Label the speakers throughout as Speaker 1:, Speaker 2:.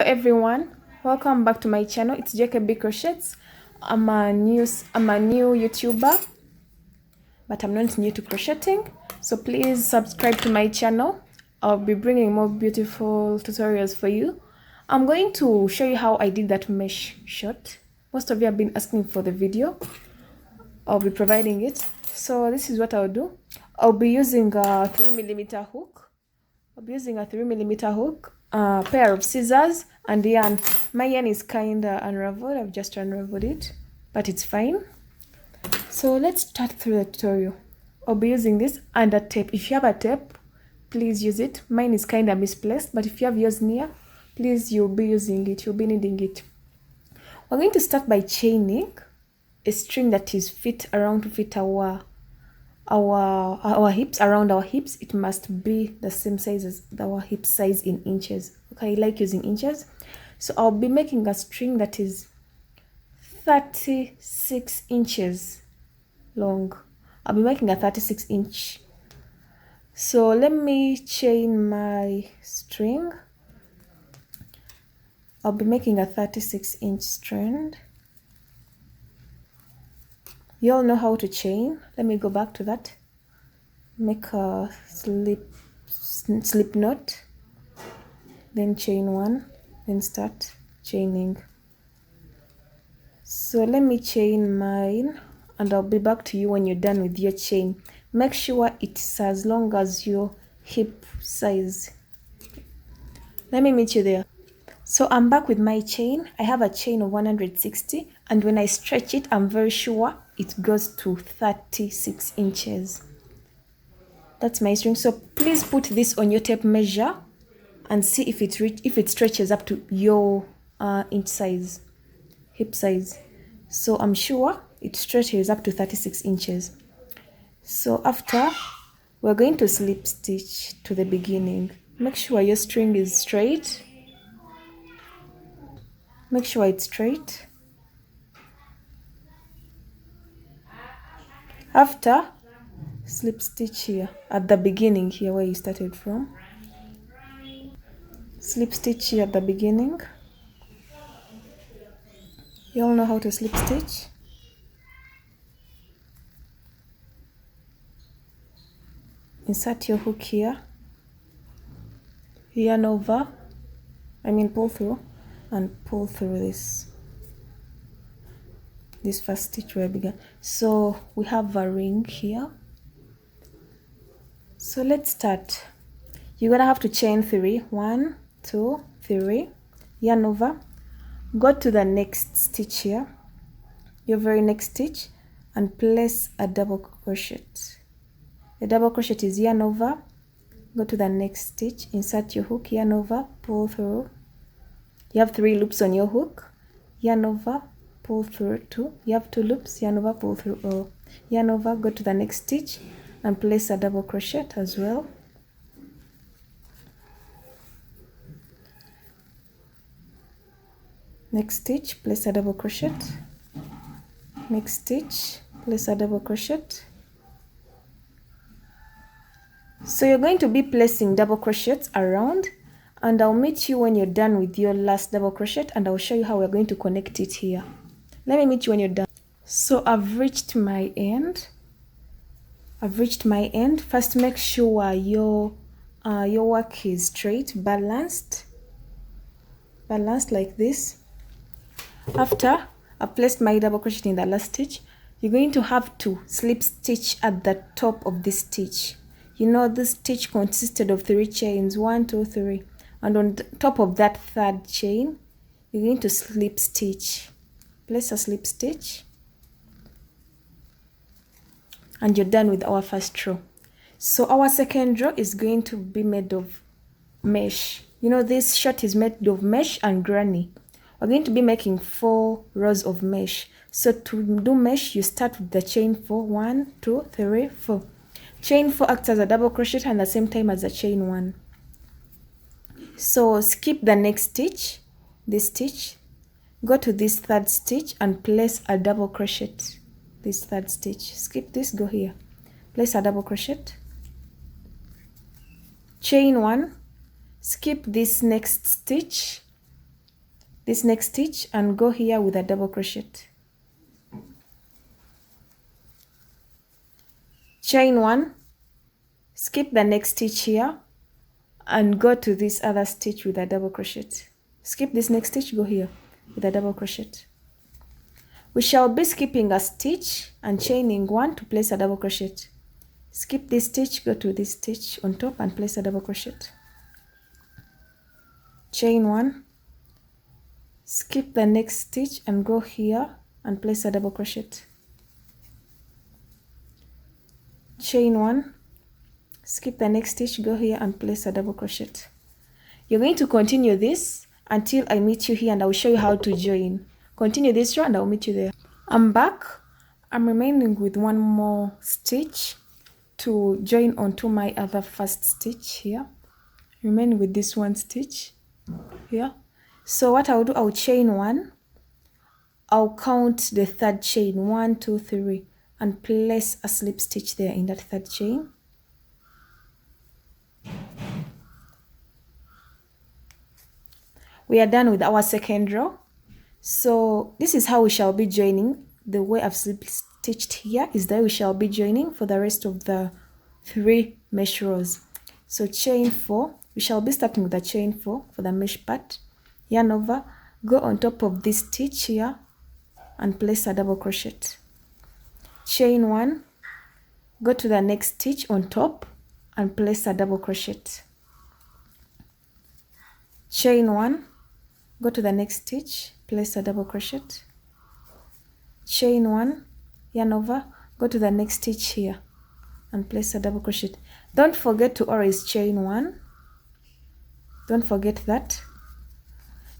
Speaker 1: Hello everyone, welcome back to my channel. It's JKB Crochets. I'm a new YouTuber, but I'm not new to crocheting, so please subscribe to my channel. I'll be bringing more beautiful tutorials for you. I'm going to show you how I did that mesh shot. Most of you have been asking for the video. I'll be providing it. So this is what I'll do. I'll be using a 3mm hook. I'll be using a 3mm hook, a pair of scissors, and yarn. My yarn is kinda unraveled. I've just unraveled it, but it's fine. So let's start through the tutorial. I'll be using this and a tape. If you have a tape, please use it. Mine is kinda misplaced, but if you have yours near, please, you'll be using it. You'll be needing it. We're going to start by chaining a string that is fit our hips. Around our hips, it must be the same size as our hip size in inches. Okay, I like using inches, so I'll be making a string that is 36 inches long. I'll be making a 36 inch. So let me chain my string. I'll be making a 36 inch strand. You all know how to chain. Let me go back to that. Make a slip knot, then chain one, then start chaining. So let me chain mine, and I'll be back to you when you're done with your chain. Make sure it's as long as your hip size. Let me meet you there. So I'm back with my chain. I have a chain of 160, and when I stretch it, I'm very sure it goes to 36 inches. That's my string. So please put this on your tape measure and see if it stretches up to your inch size, hip size. So I'm sure it stretches up to 36 inches. So after, we're going to slip stitch to the beginning. Make sure your string is straight. Make sure it's straight. After, slip stitch here at the beginning, here where you started from. Slip stitch here at the beginning. You all know how to slip stitch. Insert your hook here, yarn over, pull through, and pull through this first stitch where I began. So we have a ring here. So let's start. You're gonna have to chain 3. 1, 2, 3. Yarn over. Go to the next stitch here, your very next stitch, and place a double crochet. The double crochet is yarn over. Go to the next stitch, insert your hook, yarn over, pull through. You have 3 loops on your hook. Yarn over, pull through 2. You have 2 loops, yarn over, pull through all. Yarn over, go to the next stitch and place a double crochet as well. Next stitch, place a double crochet. Next stitch, place a double crochet. So you're going to be placing double crochets around, and I'll meet you when you're done with your last double crochet, and I'll show you how we're going to connect it here. Let me meet you when you're done. So I've reached my end. First, make sure your work is straight, balanced like this. After I've placed my double crochet in the last stitch, you're going to have to slip stitch at the top of this stitch. You know, this stitch consisted of 3 chains, 1, 2, 3, and on the top of that third chain, you're going to slip stitch. Place a slip stitch, and you're done with our first row. So our second row is going to be made of mesh. You know, this shirt is made of mesh and granny. We're going to be making 4 rows of mesh. So to do mesh, you start with the chain 4. 1, 2, 3, 4. Chain 4 acts as a double crochet and the same time as a chain 1. So skip the next stitch, this stitch, go to this third stitch and place a double crochet. This third stitch, skip this, go here, place a double crochet, chain 1, skip this next stitch, this next stitch and go here with a double crochet. Chain 1, skip the next stitch here and go to this other stitch with a double crochet. Skip this next stitch, go here with a double crochet. We shall be skipping a stitch and chaining 1 to place a double crochet. Skip this stitch, go to this stitch on top and place a double crochet. Chain 1, skip the next stitch and go here and place a double crochet. Chain 1, skip the next stitch, go here and place a double crochet. You're going to continue this until I meet you here and I will show you how to join. Continue this row and I will meet you there. I'm back. I'm remaining with one more stitch to join onto my other first stitch here. Remaining with this one stitch here. So what I'll do, I'll chain 1. I'll count the third chain, 1, 2, 3, and place a slip stitch there in that third chain. We are done with our second row. So this is how we shall be joining. The way I've slip stitched here is that we shall be joining for the rest of the 3 mesh rows. So chain 4, we shall be starting with a chain 4 for the mesh part. Yarn over, go on top of this stitch here and place a double crochet. Chain 1, go to the next stitch on top and place a double crochet. Chain 1, go to the next stitch, place a double crochet. Chain 1, yarn over, go to the next stitch here and place a double crochet. Don't forget to always chain 1. Don't forget that.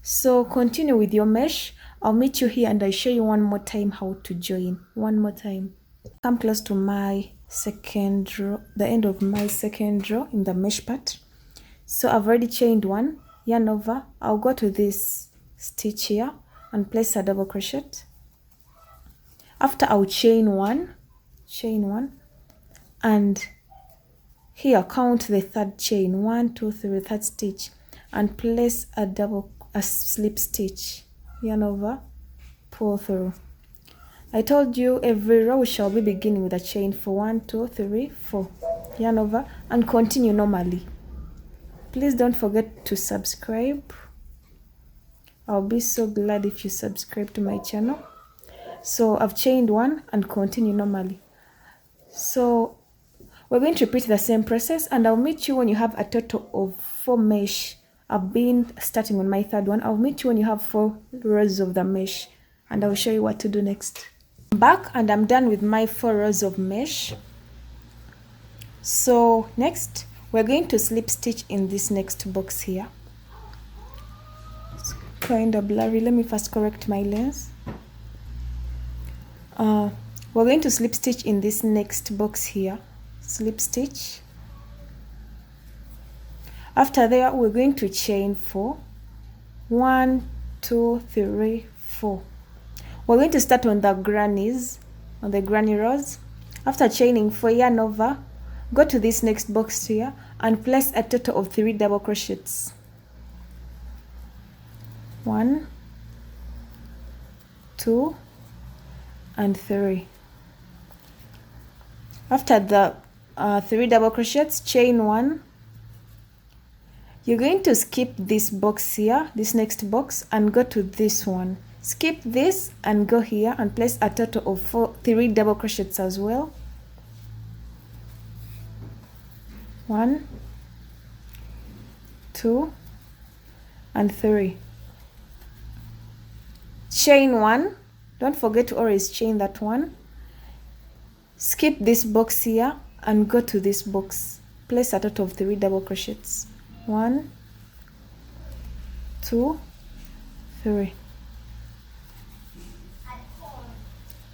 Speaker 1: So continue with your mesh. I'll meet you here and I'll show you one more time how to join. One more time. Come close to my second row, the end of my second row in the mesh part. So I've already chained 1. Yarn over, I'll go to this stitch here and place a double crochet. After I'll chain 1, and here count the third chain, 1, 2, 3, third stitch, and place a slip stitch. Yarn over, pull through. I told you every row shall be beginning with a chain for 1, 2, 3, 4. Yarn over and continue normally. Please don't forget to subscribe. I'll be so glad if you subscribe to my channel. So I've chained 1 and continue normally. So we're going to repeat the same process and I'll meet you when you have a total of 4 mesh. I've been starting on my third one. I'll meet you when you have 4 rows of the mesh and I'll show you what to do next. I'm back and I'm done with my 4 rows of mesh. So next, we're going to slip stitch in this next box here. It's kind of blurry. Let me first correct my lens. We're going to slip stitch in this next box here. Slip stitch. After there, we're going to chain 4. 1, 2, 3, 4. We're going to start on the grannies, on the granny rows. After chaining 4, yarn over, go to this next box here and place a total of 3 double crochets. 1, 2, and 3. After the 3 double crochets, chain 1. You're going to skip this box here, this next box, and go to this one. Skip this and go here and place a total of 3 double crochets as well. 1, 2, and 3. Chain 1. Don't forget to always chain that one. Skip this box here and go to this box. Place a total of 3 double crochets. 1, 2, 3.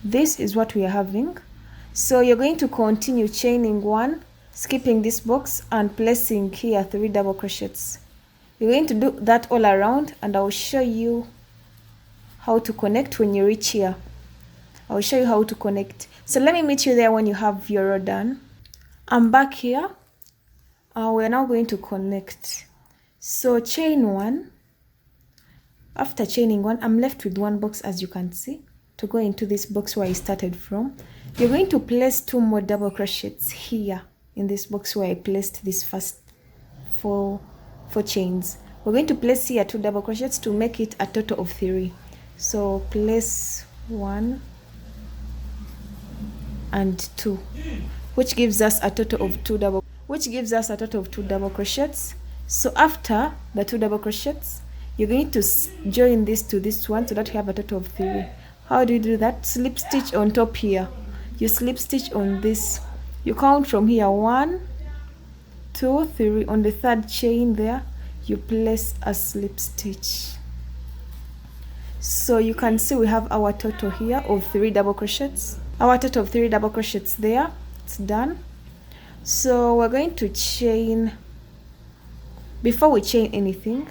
Speaker 1: This is what we are having. So you're going to continue chaining 1, skipping this box and placing here 3 double crochets. You're going to do that all around and I'll show you how to connect when you reach here. I'll show you how to connect. So let me meet you there when you have your row done. I'm back here. We're now going to connect. So chain 1, After chaining one, I'm left with one box, as you can see, to go into this box where I started from. You're going to place 2 more double crochets here in this box where I placed this first four chains. We're going to place here 2 double crochets to make it a total of 3. So place 1 and 2, which gives us a total of 2 double crochets. So after the 2 double crochets, you're going to join this to this one so that you have a total of 3. How do you do that? Slip stitch on top here. You slip stitch on this. You count from here 1, 2, 3. On the 3rd chain there, you place a slip stitch. So you can see we have our total here of 3 double crochets. Our total of 3 double crochets there. It's done. So we're going to chain. Before we chain anything,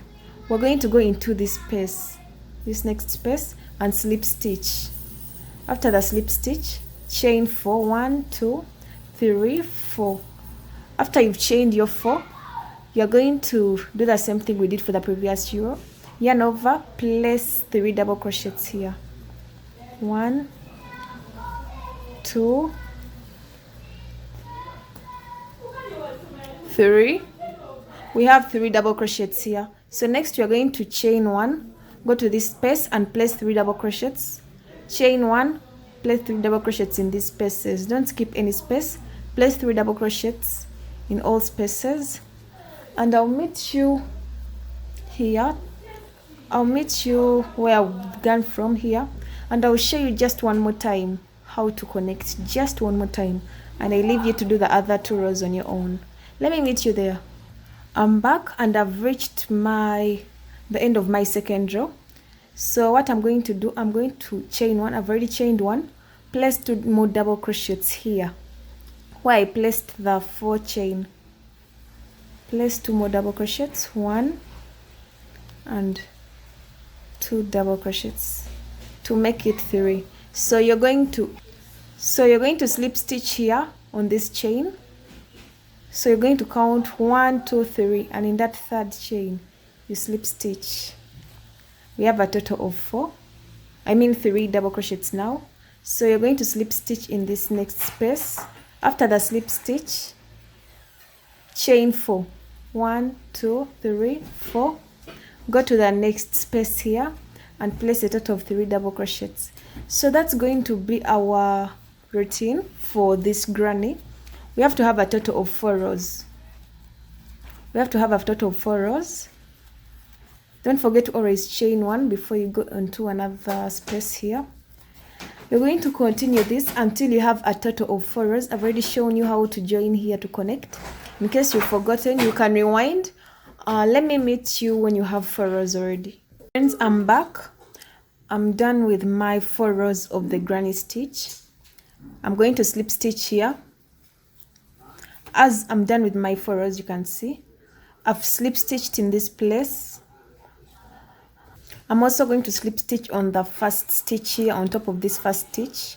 Speaker 1: we're going to go into this space, this next space, and slip stitch. After the slip stitch, chain 4. 1, 2, 3, 4. After you've chained your 4, you're going to do the same thing we did for the previous row. Yarn over, place 3 double crochets here. 1, 2, 3. We have 3 double crochets here. So next we are going to chain 1, go to this space and place 3 double crochets. Chain 1, place 3 double crochets in these spaces. Don't skip any space. Place 3 double crochets in all spaces. And I'll meet you here. I'll meet you where I've begun from here, and I'll show you just one more time how to connect, just one more time, and I leave you to do the other 2 rows on your own. Let me meet you there. I'm back and I've reached the end of my 2nd row. So what I'm going to do, I'm going to chain 1. I've already chained 1. Place 2 more double crochets here where I placed the 4 chain. Place 2 more double crochets, 1 and 2 double crochets to make it 3. So you're going to slip stitch here on this chain. So you're going to count 1, 2, 3, and in that 3rd chain you slip stitch. We have a total of 3 double crochets now. So you're going to slip stitch in this next space. After the slip stitch, chain 4. 1, 2, 3, 4. Go to the next space here and place a total of 3 double crochets. So that's going to be our routine for this granny. We have to have a total of 4 rows. Don't forget to always chain 1 before you go into another space here. You're going to continue this until you have a total of 4 rows. I've already shown you how to join here to connect. In case you've forgotten, you can rewind. Let me meet you when you have 4 rows already. Friends, I'm back. I'm done with my 4 rows of the granny stitch. I'm going to slip stitch here. As I'm done with my 4 rows, you can see I've slip stitched in this place. I'm also going to slip stitch on the first stitch here on top of this first stitch.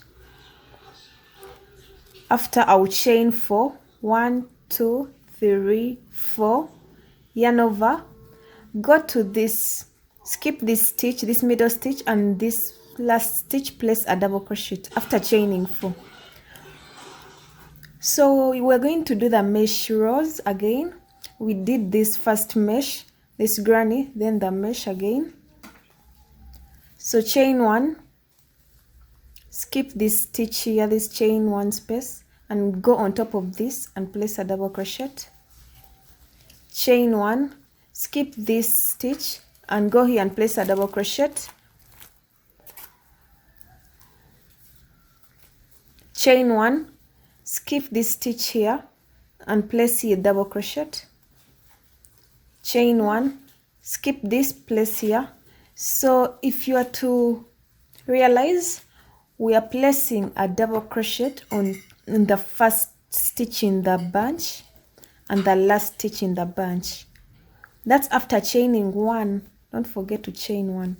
Speaker 1: After, I'll chain 4. 1, 2, 3, 4. Yarn over. Go to this, skip this stitch, this middle stitch, and this last stitch, place a double crochet after chaining 4. So we're going to do the mesh rows again. We did this first mesh, this granny, then the mesh again. So chain 1, skip this stitch here, this chain 1 space, and go on top of this and place a double crochet. Chain 1, skip this stitch and go here and place a double crochet. Chain 1, skip this stitch here and place here double crochet. Chain 1, skip this, place here. So if you are to realize, we are placing a double crochet in the first stitch in the bunch and the last stitch in the bunch. That's after chaining 1. Don't forget to chain 1.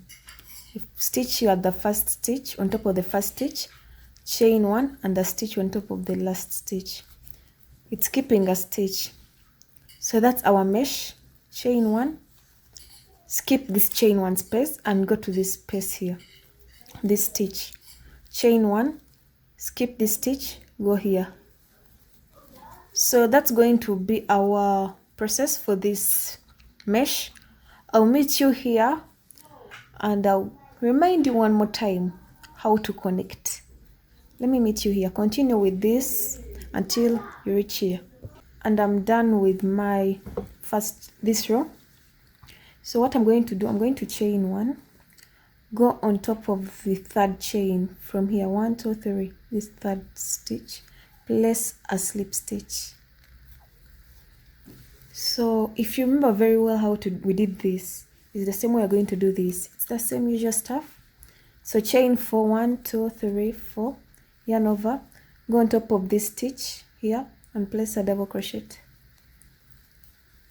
Speaker 1: Stitch here at the first stitch on top of the first stitch, chain 1 and the stitch on top of the last stitch. It's keeping a stitch. So that's our mesh. Chain 1, skip this chain 1 space and go to this space here, this stitch, chain 1, skip this stitch, go here. So that's going to be our process for this mesh. I'll meet you here and I'll remind you one more time how to connect. Let me meet you here. Continue with this until you reach here. And I'm done with my this row. So what I'm going to do, I'm going to chain 1, go on top of the third chain from here, 1 2 3, this third stitch, place a slip stitch. So if you remember very well how we did this, it's the same way we're going to do this. It's the same usual stuff. So chain 4, 1 2 3 4, yarn over, go on top of this stitch here and place a double crochet.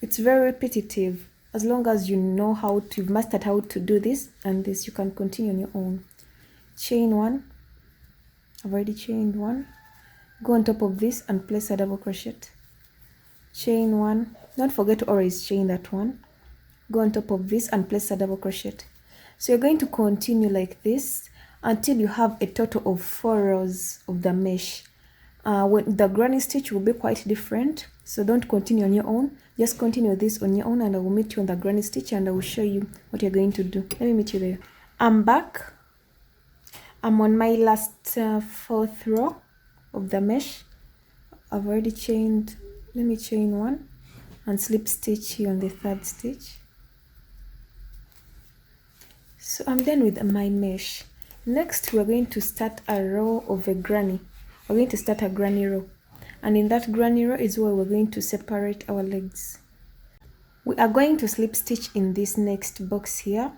Speaker 1: It's very repetitive. As long as you know how to, you've mastered how to do this and this, you can continue on your own. Chain 1, I've already chained 1, go on top of this and place a double crochet. Chain 1, don't forget to always chain that one, go on top of this and place a double crochet. So you're going to continue like this until you have a total of 4 rows of the mesh. When the granny stitch will be quite different, so don't continue on your own, just continue this on your own and I will meet you on the granny stitch and I will show you what you're going to do. Let me meet you there. I'm back. I'm on my last 4th row of the mesh. I've already chained, let me chain 1 and slip stitch here on the 3rd stitch. So I'm done with my mesh. Next we're going to start a row of a granny. We're going to start a granny row, and in that granny row is where we're going to separate our legs. We are going to slip stitch in this next box here,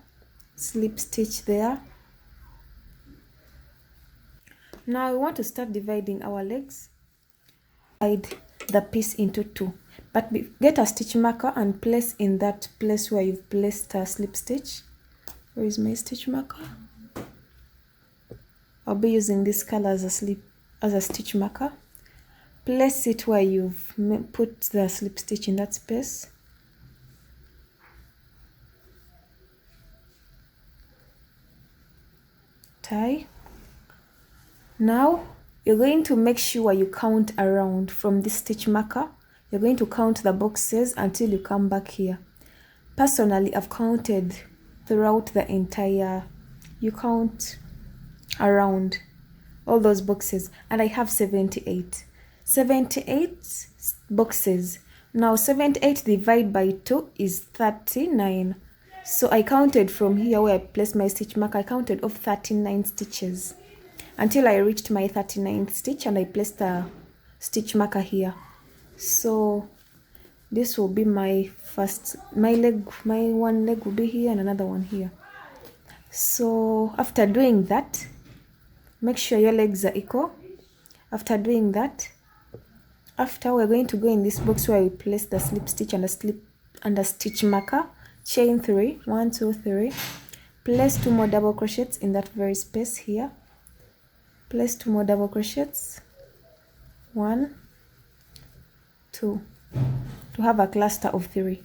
Speaker 1: slip stitch there. Now we want to start dividing our legs. Divide the piece into 2, but get a stitch marker and place in that place where you've placed a slip stitch. Where is my stitch marker? I'll be using this color as a stitch marker. Place it where you've put the slip stitch in that space. Tie. Now you're going to make sure you count around from this stitch marker. You're going to count the boxes until you come back here. Personally, I've counted throughout the entire, you count around all those boxes, and I have 78 boxes. Now 78 divided by 2 is 39. So I counted from here where I placed my stitch marker, I counted off 39 stitches until I reached my 39th stitch and I placed a stitch marker here. So this will be my my one leg will be here and another one here. So after doing that, make sure your legs are equal. After doing that, we're going to go in this box where we place the slip stitch and a stitch marker, chain 3, 1 2 3, place 2 more double crochets in that very space here, place 2 more double crochets, 1 2, to have a cluster of 3.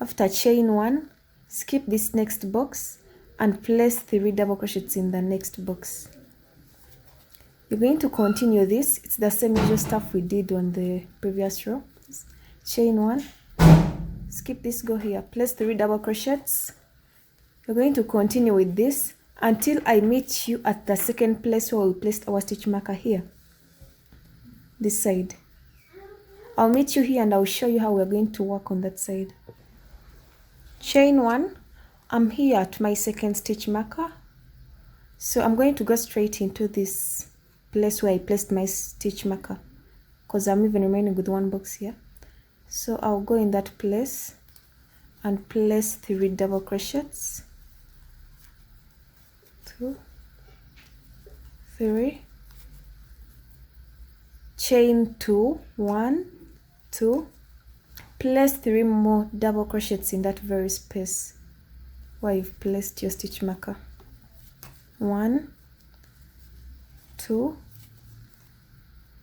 Speaker 1: After chain 1, skip this next box and place 3 double crochets in the next box. You're going to continue this. It's the same usual stuff we did on the previous row. Chain 1, skip this, go here, place 3 double crochets. You're going to continue with this until I meet you at the second place where we placed our stitch marker here, this side. I'll meet you here and I'll show you how we're going to work on that side. Chain 1, I'm here at my second stitch marker, so I'm going to go straight into this place where I placed my stitch marker because I'm even remaining with 1 box here. So I'll go in that place and place 3 double crochets, 2 3, chain 2, 1 2, place 3 more double crochets in that very space where you've placed your stitch marker, 1 2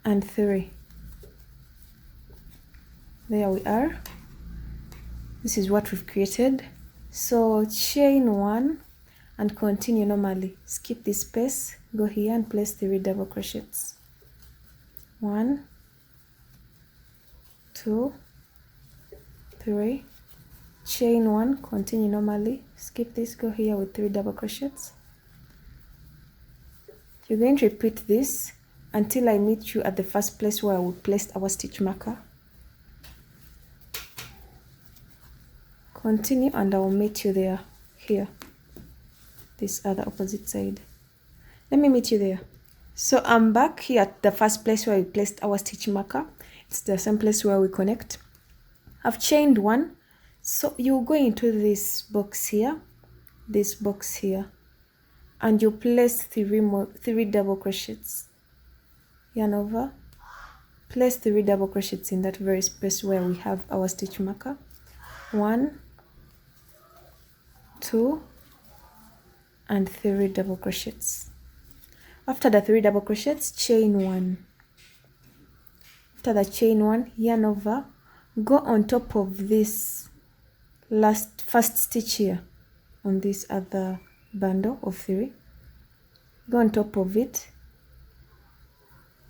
Speaker 1: and 3. There we are. This is what we've created. So chain 1 and continue normally. Skip this space, go here and place 3 double crochets. 1, 2, 3, chain 1, continue normally, skip this, go here with 3 double crochets. You're going to repeat this until I meet you at the first place where we placed our stitch marker. Continue and I will meet you there, here, this other opposite side. Let me meet you there. So I'm back here at the first place where we placed our stitch marker. It's the same place where we connect. I've chained 1, so you go into this box here, and you place 3 double crochets. Yarn over, place 3 double crochets in that very space where we have our stitch marker. 1, 2, and 3 double crochets. After the 3 double crochets, chain 1. After the chain 1, yarn over, go on top of this first stitch here on this other bundle of 3. Go on top of it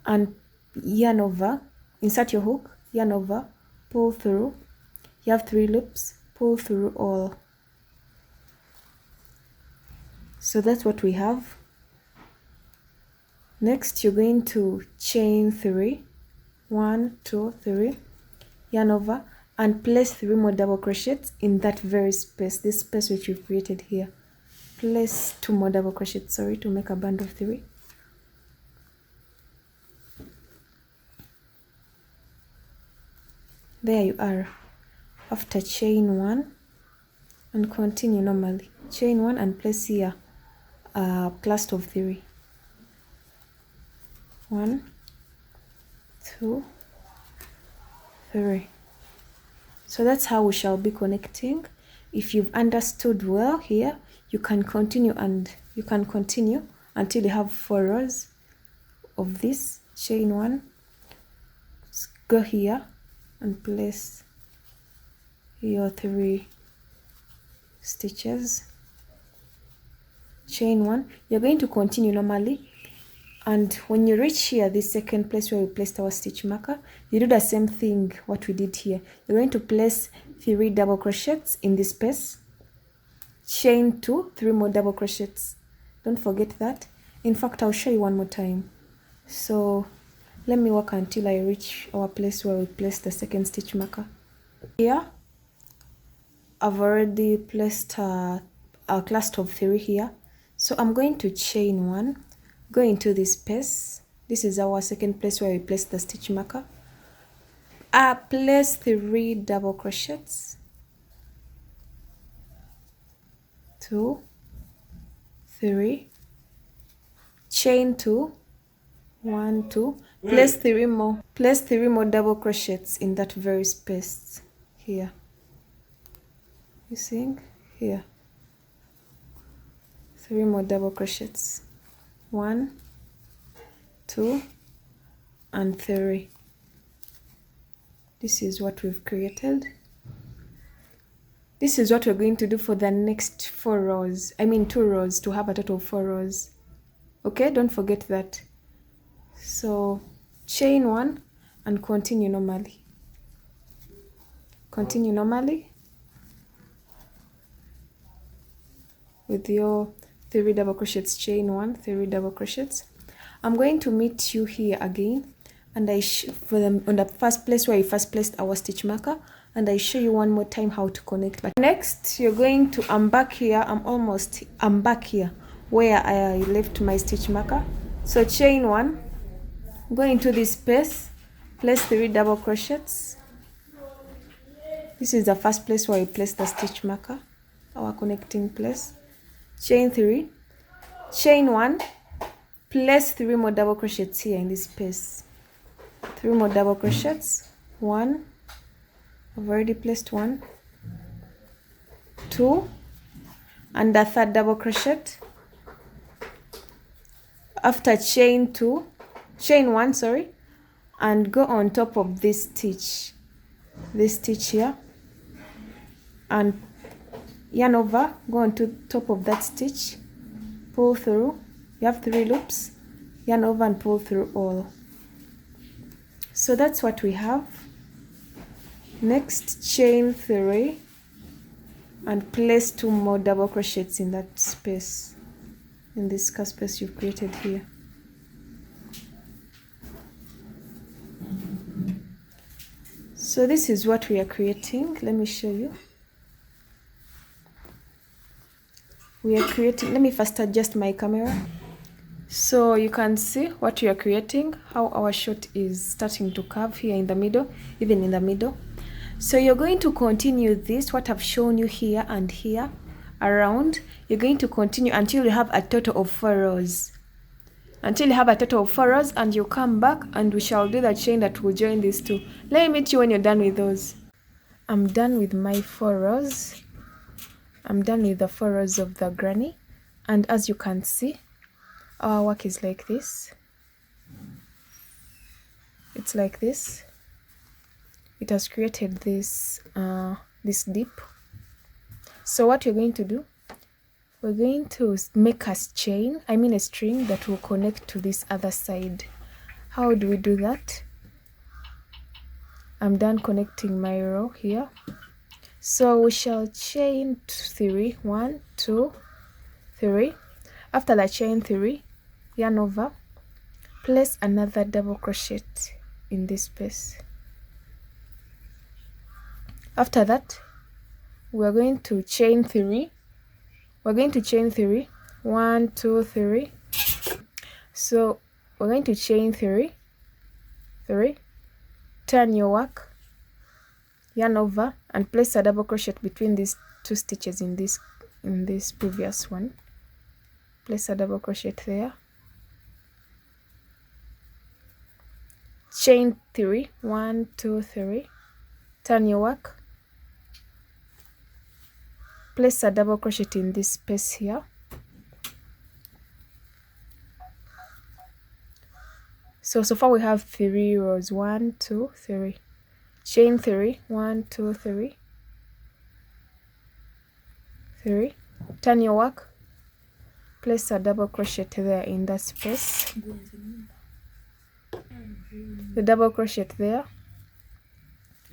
Speaker 1: and yarn over, insert your hook, yarn over, pull through. You have 3 loops, pull through all. So that's what we have. Next, you're going to chain 3, 1, 2, 3, yarn over, and place 3 more double crochets in that very space, this space which you've created here. Place 2 more double crochets, to make a bundle of 3. There you are. After chain 1 and continue normally. Chain 1 and place here a cluster of 3. 1, 2, 3. So that's how we shall be connecting. If you've understood well here, you can continue until you have 4 rows of this. Chain 1, go here and place your 3 stitches. Chain 1, you're going to continue normally, and when you reach here, this second place where we placed our stitch marker, you do the same thing what we did here. You're going to place 3 double crochets in this space, chain 2, 3 more double crochets. Don't forget that. In fact, I'll show you one more time. So let me work until I reach our place where we placed the second stitch marker. Here I've already placed a cluster of 3 here, so I'm going to chain 1, go into this space. This is our second place where we placed the stitch marker. Place 3 double crochets, 2, 3, chain 2, 1, 2, place 3 more double crochets in that very space here. You see here, 3 more double crochets, 1, 2, and 3. This is what we've created. This is what we're going to do for the next 4 rows. I mean 2 rows to have a total of 4 rows. Okay, don't forget that. So chain 1 and continue normally. Continue normally with your 3 double crochets. Chain 1, 3 double crochets. I'm going to meet you here again, and I on the first place where we first placed our stitch marker, and I show you one more time how to connect. But next, you're going to, I'm back here where I left my stitch marker. So chain 1, go into this space, place 3 double crochets. This is the first place where we place the stitch marker, our connecting place. Chain 3, chain 1, place 3 more double crochets here in this space. 3 more double crochets, 1, I've already placed 1, 2, and the third double crochet. After chain 1, and go on top of this stitch here, and yarn over, go on to top of that stitch, pull through. You have 3 loops, yarn over and pull through all. So that's what we have. Next, chain 3 and place 2 more double crochets in that space, in this space you've created here. So this is what we are creating. Let me show you. We are creating, let me first adjust my camera so you can see what we are creating, how our shot is starting to curve here in the middle, even in the middle. So you're going to continue this, what I've shown you here and here around. You're going to continue until you have a total of 4 rows. Until you have a total of 4 rows, and you come back and we shall do the chain that will join these two. Let me meet you when you're done with those. I'm done with my 4 rows. I'm done with the 4 rows of the granny, and as you can see, our work is like this. It's like this. It has created this this dip. So what we're going to do, we're going to make a chain, I mean a string that will connect to this other side. How do we do that? I'm done connecting my row here. So we shall chain 3, 1, 2, 3. After the chain 3, yarn over, place another double crochet in this space. After that, we're going to chain 3. We're going to chain 3, 1, 2, 3. So we're going to chain 3, 3, turn your work, yarn over, and place a double crochet between these 2 stitches in this previous one. Place a double crochet there, chain 3, 1, 2, 3, turn your work, place a double crochet in this space here. So far we have 3 rows, 1, 2, 3. Chain 3, 1, 2, 3, 3. Turn your work, place a double crochet there in that space. The double crochet there.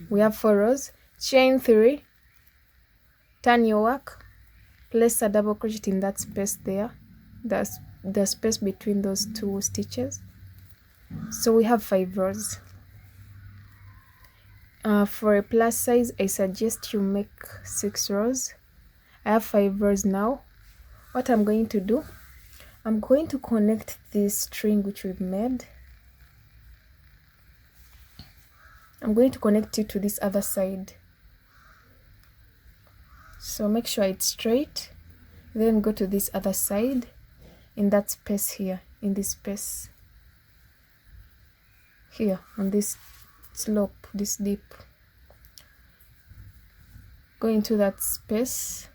Speaker 1: We have 4 rows. Chain 3, turn your work, place a double crochet in that space there, the space between those 2 stitches. So we have 5 rows. For a plus size, I suggest you make 6 rows. I have 5 rows now. What I'm going to do, I'm going to connect this string which we've made. I'm going to connect it to this other side. So make sure it's straight, then go to this other side in that space here, in this space here, on this slope, this dip. Go into that space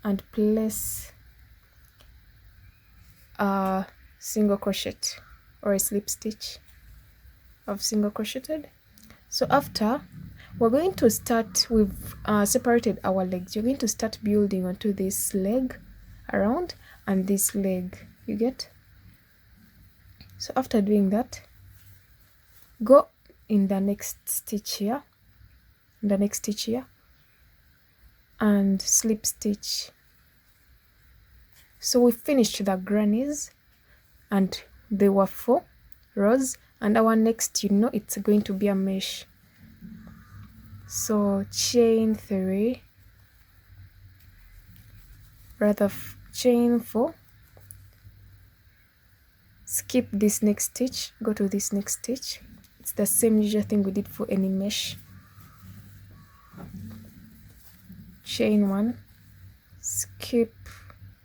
Speaker 1: and place a single crochet or a slip stitch of single crocheted. So after, we're going to start, we've separated our legs. You're going to start building onto this leg around and this leg, you get? So after doing that, go in the next stitch here, and slip stitch. So we finished the grannies, and there were 4 rows, and our next, you know, it's going to be a mesh. So chain 3, chain 4, skip this next stitch, go to this next stitch. It's the same usual thing we did for any mesh. Chain 1, skip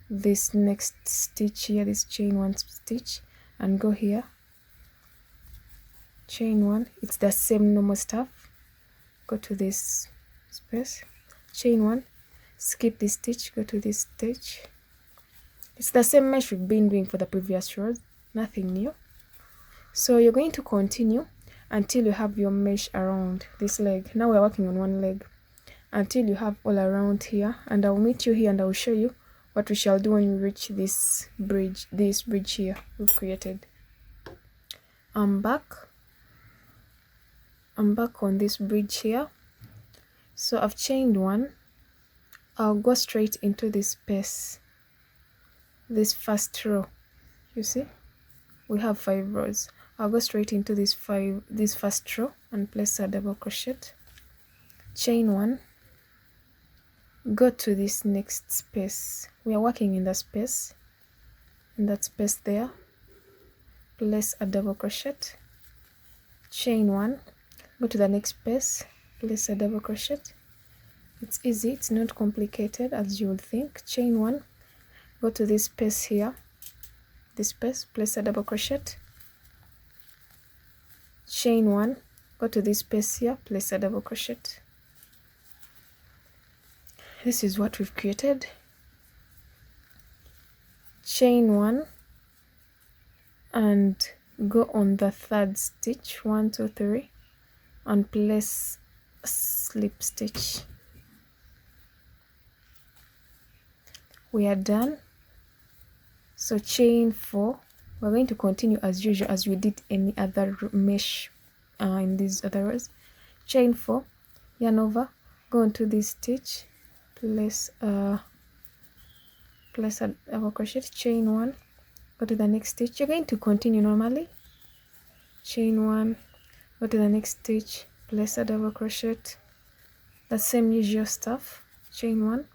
Speaker 1: this next stitch here, this chain 1 stitch, and go here. Chain 1, it's the same normal stuff. Go to this space, chain 1, skip this stitch, go to this stitch. It's the same mesh we've been doing for the previous rows, nothing new. So you're going to continue until you have your mesh around this leg. Now we're working on one leg. until you have all around here, and I'll meet you here and I'll show you what we shall do when we reach this bridge here we've created. I'm back on this bridge here. So I've chained one. I'll go straight into this space, this first row. You see we have 5 rows. I'll go straight into this first row and place a double crochet, chain one, go to this next space. We are working in the space, in that space there, place a double crochet, chain one, go to the next space, place a double crochet. It's easy, it's not complicated as you would think. Chain one, go to this space here, this space, place a double crochet, chain one, go to this space here, place a double crochet. This is what we've created. Chain one and go on the third stitch, 1 2 3, and place a slip stitch. We are done. So chain 4. We're going to continue as usual as we did any other mesh in these other rows. Chain 4, yarn over, go into this stitch, place a double crochet, chain 1, go to the next stitch. You're going to continue normally. Chain 1, go to the next stitch, place a double crochet, the same usual stuff. Chain 1,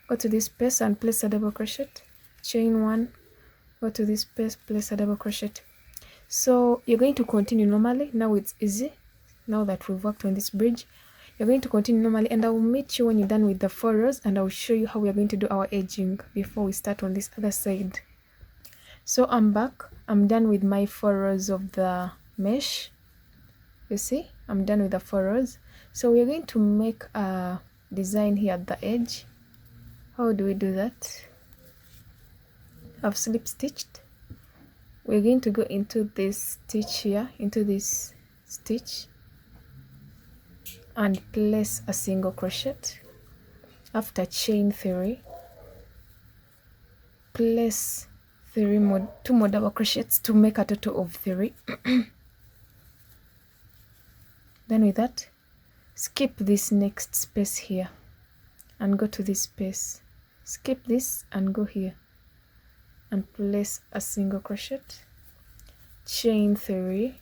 Speaker 1: go to this space and place a double crochet, chain 1, go to this space, place a double crochet. So you're going to continue normally. Now it's easy. Now that we've worked on this bridge, you're going to continue normally, and I will meet you when you're done with the 4 rows, and I'll show you how we are going to do our edging before we start on this other side. So I'm back. I'm done with my 4 rows of the mesh. You see, I'm done with the 4 rows. So we're going to make a design here at the edge. How do we do that? I've slip stitched. We're going to go into this stitch here, into this stitch, and place a single crochet. After chain 3, place 2 more double crochets to make a total of 3. Then with that, skip this next space here and go to this space. Skip this and go here and place a single crochet, chain 3,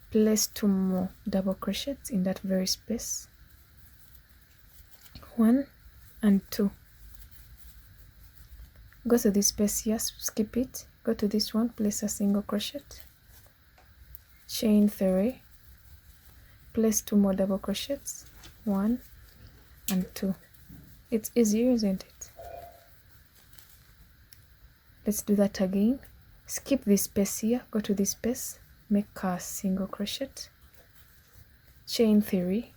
Speaker 1: place 2 more double crochets in that very space, 1 and 2. Go to this space here, skip it, go to this one, place a single crochet, chain 3, place 2 more double crochets, 1 and 2. It's easy, isn't it? Let's do that again. Skip this space here, go to this space, make a single crochet, chain 3,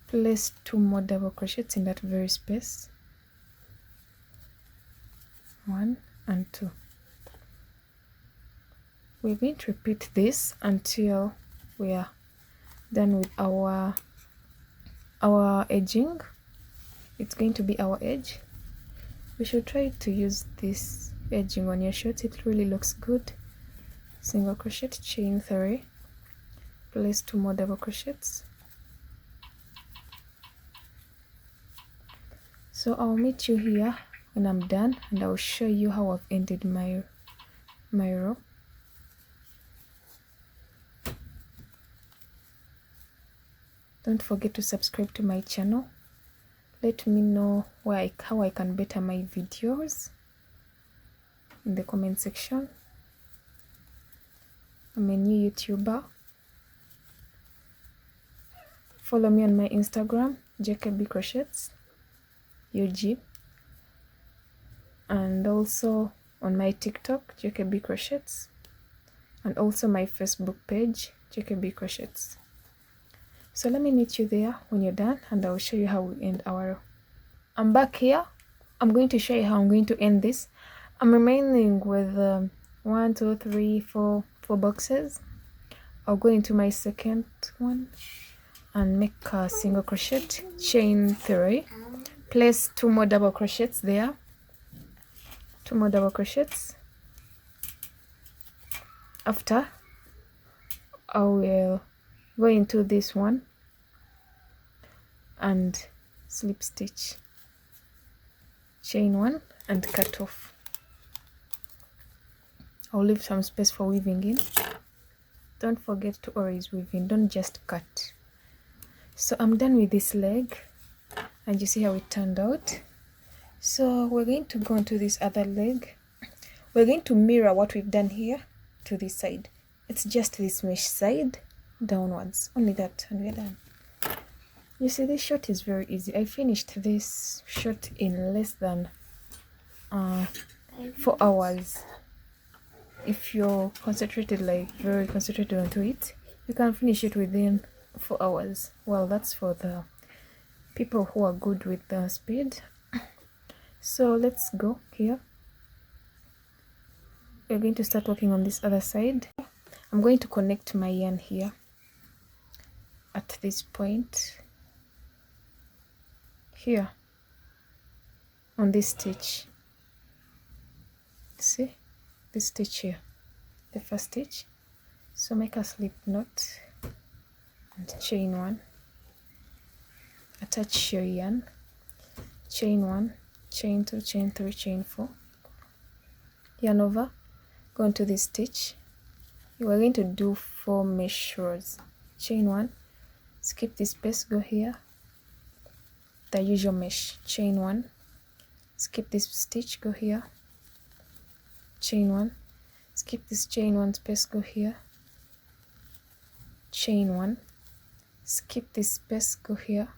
Speaker 1: place 2 more double crochets in that very space, 1 and 2. We're going to repeat this until we are done with our edging. It's going to be our edge. You should try to use this edging on your shirts. It really looks good. Single crochet, chain 3, place 2 more double crochets. So I'll meet you here when I'm done, and I'll show you how I've ended my row. Don't forget to subscribe to my channel. Let me know how I can better my videos in the comment section. I'm a new YouTuber. Follow me on my Instagram, JKB Crochets, UG, and also on my TikTok, JKB Crochets, and also my Facebook page, JKB Crochets. So let me meet you there when you're done, and I'll show you how we end our row. I'm back here. I'm going to show you how I'm going to end this. I'm remaining with 1 2 3 4 boxes. I'll go into my second one. and make a single crochet, chain 3, place 2 more double crochets there, 2 more double crochets. After, I will go into this one and slip stitch, chain 1 and cut off. I'll leave some space for weaving in. Don't forget to always weave in, don't just cut. So I'm done with this leg, and you see how it turned out. So we're going to go into this other leg. We're going to mirror what we've done here to this side. It's just this mesh side downwards, only that, and we're done. You see, this short is very easy. I finished this short in less than 4 hours. If you're concentrated, like very concentrated onto it, you can finish it within 4 hours. Well, that's for the people who are good with the speed. So let's go here. We're going to start working on this other side. I'm going to connect my yarn here at this point here on this stitch. See this stitch here, the first stitch. So make a slip knot and chain 1, attach your yarn, chain 1, chain 2, chain 3, chain 4, yarn over, go into this stitch. You are going to do 4 mesh rows, chain 1, skip this space, go here, the usual mesh, chain 1, skip this stitch, go here, chain 1, skip this chain 1 space, go here, chain 1, skip this space, go here,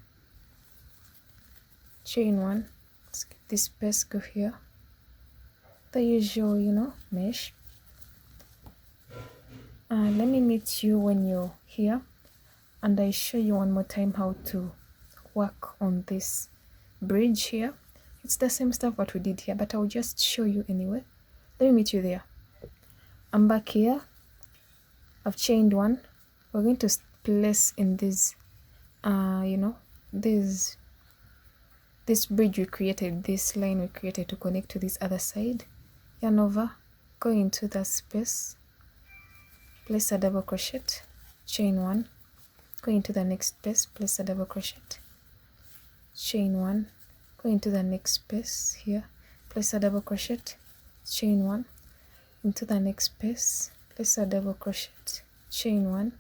Speaker 1: chain 1, skip this space, go here, the usual, you know, mesh. Let me meet you when you're here, and I show you one more time how to work on this bridge here. It's the same stuff what we did here, but I'll just show you anyway. Let me meet you there. I'm back here. I've chained 1. We're going to place in this you know, this bridge we created, this line we created to connect to this other side. Yarn over, go into the space, place a double crochet, chain 1, go into the next space, place a double crochet, chain 1, go into the next space here, place a double crochet, chain 1, into the next space, place a double crochet, chain 1.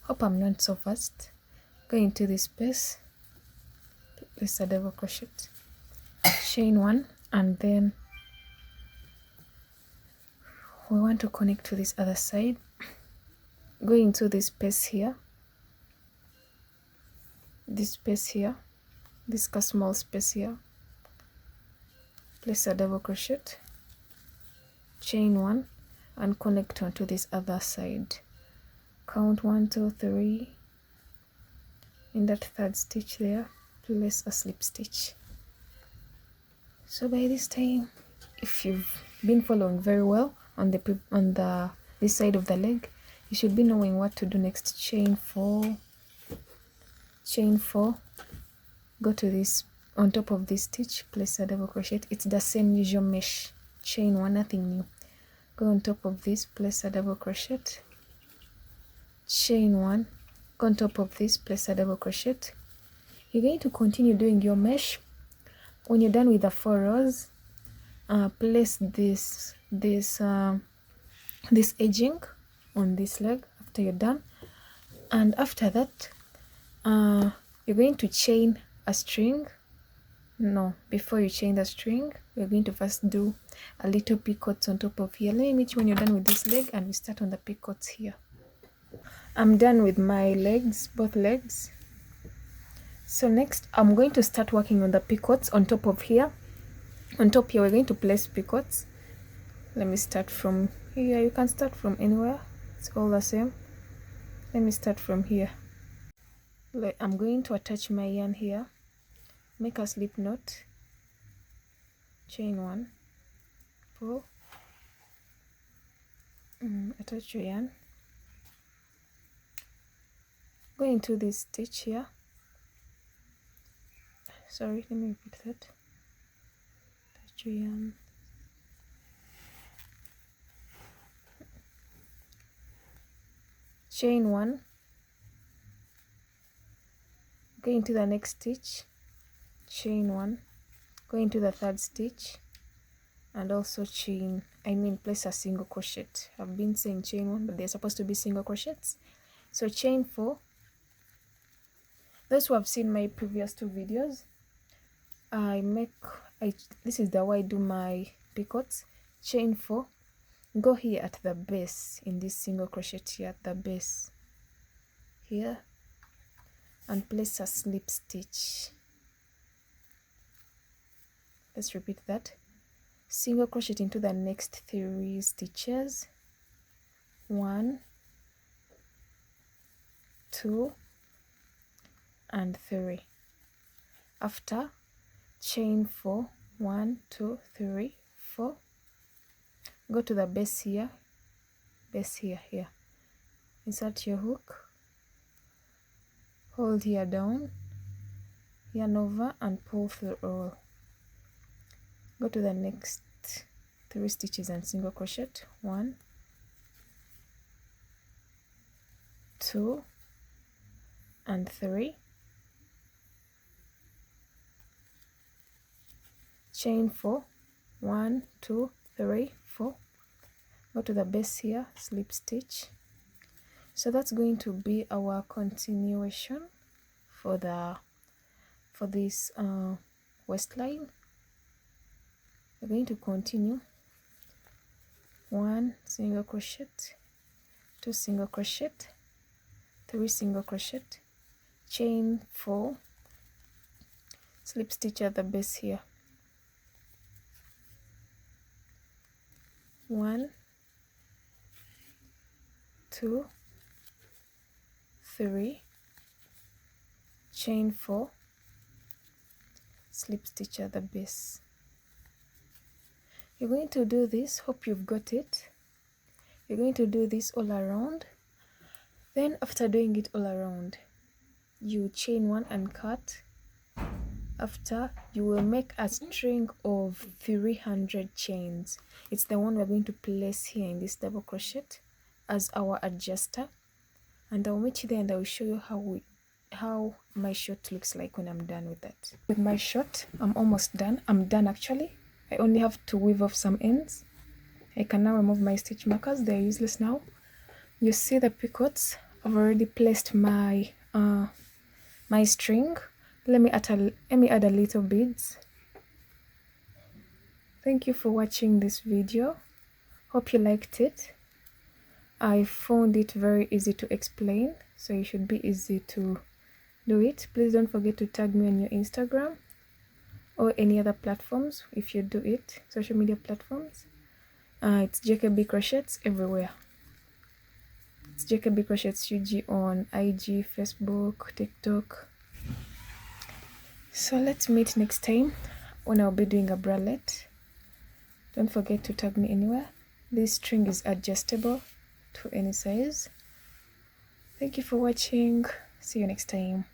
Speaker 1: Hope I'm not so fast. Go into this space, place a double crochet, chain 1, and then we want to connect to this other side. Go into this space here, this space here, this small space here, place a double crochet, chain 1, and connect onto this other side. Count 1, 2, 3. In that third stitch there, place a slip stitch. So by this time, if you've been following very well on this side of the leg, you should be knowing what to do next. Chain 4, chain 4, go to this, on top of this stitch, place a double crochet. It's the same usual mesh, chain 1, nothing new. Go on top of this, place a double crochet, chain 1, go on top of this, place a double crochet. You're going to continue doing your mesh. When you're done with the 4 rows, place this edging on this leg after you're done, and after that you're going to chain a string. No, before you chain the string, we're going to first do a little picots on top of here. Let me meet you when you're done with this leg, and we start on the picots here. I'm done with my legs, both legs. So next I'm going to start working on the picots on top of here. On top here we're going to place picots. Let me start from here. You can start from anywhere, it's all the same. Let me start from here. I'm going to attach my yarn here, make a slip knot, chain 1, pull, attach your yarn, go into this stitch here. Sorry, let me repeat that. Touch your yarn. Chain 1, go into the next stitch, chain 1, go into the third stitch, and also place a single crochet. I've been saying chain 1, but they're supposed to be single crochets. So chain 4. Those who have seen my previous 2 videos, this is the way I do my picots. Chain 4, go here at the base in this single crochet here at the base here, and place a slip stitch. Let's repeat that. Single crochet into the next 3 stitches. 1, 2, and 3. After, chain 4, 1, 2, 3, 4. Go to the base here, here. Insert your hook, hold here down, yarn over, and pull through all. Go to the next 3 stitches and single crochet. 1, 2, and 3. Chain 4, 1, 2, 3, 4. Go to the base here, slip stitch. So that's going to be our continuation for this waistline. We're going to continue 1 single crochet, 2 single crochet, 3 single crochet, chain 4, slip stitch at the base here. 1, 2, 3, chain 4, slip stitch at the base. You're going to do this, hope you've got it. You're going to do this all around. Then after doing it all around, you chain 1 and cut. After, you will make a string of 300 chains. It's the one we're going to place here in this double crochet as our adjuster, and I'll meet you there and I will show you how my short looks like when I'm done with that. With my short, I'm almost done. I'm done actually. I only have to weave off some ends. I can now remove my stitch markers, they're useless now. You see the picots, I've already placed my my string. Let me add a little beads. Thank you for watching this video. Hope you liked it. I found it very easy to explain, so it should be easy to do it. Please don't forget to tag me on your Instagram or any other platforms if you do it, social media platforms. It's JKB Crochets everywhere. It's JKB Crochets UG on IG, Facebook, TikTok. So let's meet next time when I'll be doing a bralette. Don't forget to tag me anywhere. This string is adjustable to any size. Thank you for watching. See you next time.